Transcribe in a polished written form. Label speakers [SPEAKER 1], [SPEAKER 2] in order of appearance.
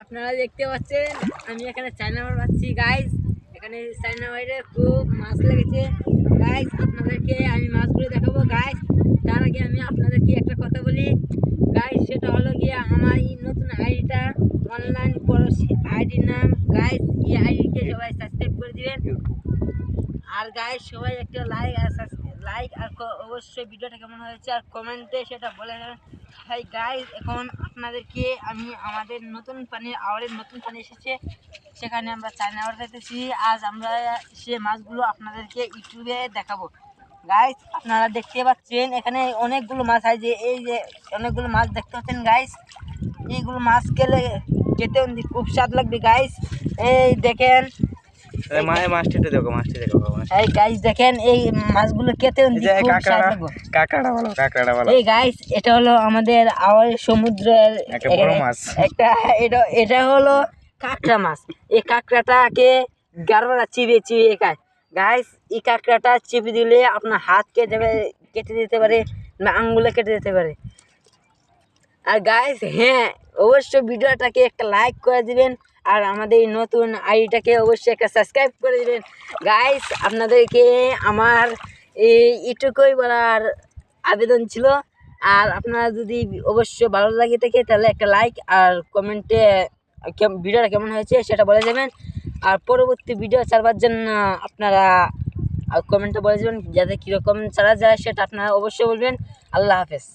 [SPEAKER 1] আপনারা দেখতে পাচ্ছেন আমি এখানে চায়না মাছ পাচ্ছি গাইস। এখানে চায়না মাছে খুব মাছ লেগেছে গাইস। আপনাদেরকে আমি মাছগুলো দেখাবো গাইস। তার আগে আমি আপনাদেরকে একটা কথা বলি গাইস, সেটা হলো গিয়ে আমার এই নতুন আইডিটা অনলাইন পড়োশি আইডির নাম গাইস। এই আইডিকে সবাই সাবস্ক্রাইব করে দিবেন। আর গাইস সবাই একটা লাইক আর অবশ্যই ভিডিওটা কেমন হয়েছে আর কমেন্টে সেটা বলে দেবেন। হাই গাইস, এখন আপনাদেরকে আমি আমাদের নতুন পানি এসেছে, সেখানে আমরা চায়না মাছ দেখতেছি। আজ আমরা সে মাছগুলো আপনাদেরকে ইউটিউবে দেখাবো গাইস। আপনারা দেখতে পাচ্ছেন এখানে অনেকগুলো মাছ আছে, যে এই যে অনেকগুলো মাছ দেখতে পাচ্ছেন গাইস। এইগুলো মাছ খেতে খুব স্বাদ লাগবে গাইস। এই দেখেন
[SPEAKER 2] মাছটি দেখো
[SPEAKER 1] এই গাইস, দেখেন এই মাছগুলো খেতে খুব স্বাদ লাগবে।
[SPEAKER 2] কাঁকড়াটা বলো।
[SPEAKER 1] এই গাইস, এটা হলো আমাদের আওয়াজ সমুদ্রের
[SPEAKER 2] একটা বড় মাছ।
[SPEAKER 1] এটা হলো কাঁকড়া মাছ। এই কাঁকড়াটাকে গারবারা চিবিয়ে খায় গাইস। এই কাঁকড়াটা চিপে দিলে আপনার হাত কেটে দিতে পারে না আঙ্গুলে কেটে দিতে পারে। আর গাইস হ্যাঁ, অবশ্যই ভিডিওটাকে একটা লাইক করে দিবেন আর আমাদের এই নতুন আইডিটাকে অবশ্যই একটা সাবস্ক্রাইব করে দিবেন গাইস। আপনাদেরকে আমার এইটুকুই বলার আবেদন ছিল। আর আপনারা যদি অবশ্যই ভালো লাগে থাকে তাহলে একটা লাইক আর কমেন্টে ভিডিওটা কেমন হয়েছে সেটা বলে দেবেন। আর পরবর্তী ভিডিও ছাড়বার জন্য আপনারা কমেন্টে বলে দেবেন, যাতে কীরকম ছাড়া যায় সেটা আপনারা অবশ্যই বলবেন। আল্লাহ হাফেজ।